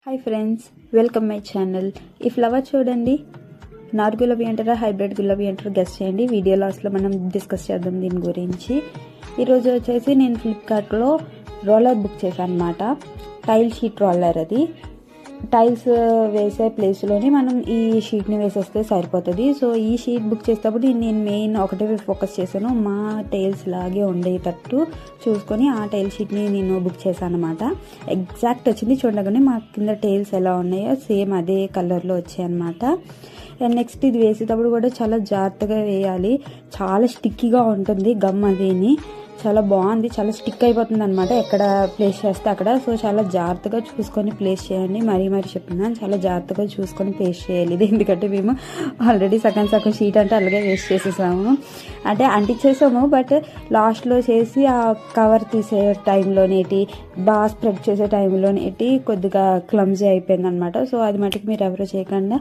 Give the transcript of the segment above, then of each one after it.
Hi friends, welcome my channel. ఈ flower చూడండి, నాటు గులాబీ అంటారా హైబ్రిడ్ గులాబీ అంటారా గెస్ చేయండి. వీడియో లాస్ట్లో మనం డిస్కస్ చేద్దాం దీని గురించి. ఈరోజు వచ్చేసి నేను ఫ్లిప్కార్ట్లో రోలర్ బుక్ చేశాను అనమాట. Tile sheet roller. అది టైల్స్ వేసే ప్లేస్లోనే మనం ఈ షీట్ని వేసేస్తే సరిపోతుంది. సో ఈ షీట్ బుక్ చేసేటప్పుడు నేను మెయిన్ ఒకటే ఫోకస్ చేశాను, మా టైల్స్ లాగే ఉండేటట్టు చూసుకొని ఆ టైల్ షీట్ని నేను బుక్ చేశాను అనమాట. ఎగ్జాక్ట్ వచ్చింది. చూడగానే మా కింద టైల్స్ ఎలా ఉన్నాయో సేమ్ అదే కలర్లో వచ్చాయి అనమాట. అండ్ నెక్స్ట్ ఇది వేసేటప్పుడు కూడా చాలా జాగ్రత్తగా వేయాలి. చాలా స్టిక్కీగా ఉంటుంది గమ్. అదేని చాలా బాగుంది, చాలా స్టిక్ అయిపోతుంది అనమాట ఎక్కడ ప్లేస్ చేస్తే అక్కడ. సో చాలా జాగ్రత్తగా చూసుకొని ప్లేస్ చేయండి. మరీ చెప్తున్నాను, చాలా జాగ్రత్తగా చూసుకొని ప్లేస్ చేయాలి. ఇది ఎందుకంటే మేము ఆల్రెడీ సగం షీట్ అంటే అలాగే వేస్ట్ చేసేసాము, అంటే అంటించేసాము. బట్ లాస్ట్లో చేసి ఆ కవర్ తీసే టైంలోనేటి బాగా స్ప్రెడ్ చేసే టైంలోనేటి కొద్దిగా క్లమ్జీ అయిపోయింది అనమాట. సో అది మటుకు మీరు ఎవరో చేయకుండా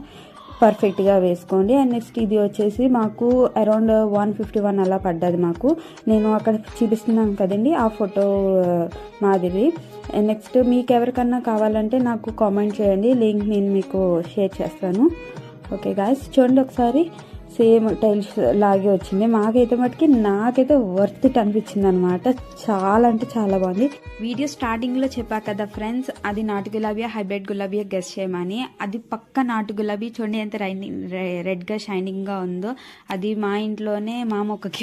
పర్ఫెక్ట్గా వేసుకోండి. అండ్ నెక్స్ట్ ఇది వచ్చేసి మాకు అరౌండ్ 151 అలా పడ్డది మాకు. నేను అక్కడ చూపిస్తున్నాను కదండి ఆ ఫోటో మాదిరి. అండ్ నెక్స్ట్ మీకు ఎవరికన్నా కావాలంటే నాకు కామెంట్ చేయండి, లింక్ నేను మీకు షేర్ చేస్తాను. ఓకే గాయ్స్, చూడండి ఒకసారి. సేమ్ టైల్స్ లాగే వచ్చింది. నాకైతే వర్త్ ఇట్ అనిపించింది అనమాట. చాలా అంటే చాలా బాగుంది. వీడియో స్టార్టింగ్లో చెప్పా కదా ఫ్రెండ్స్, అది నాటు గులాబీ హైబ్రిడ్ గులాబీ గెస్ చేయమని. అది పక్క నాటు గులాబీ. చూడండి ఎంత రెడ్గా షైనింగ్గా ఉందో. అది మా ఇంట్లోనే మా మొక్కకి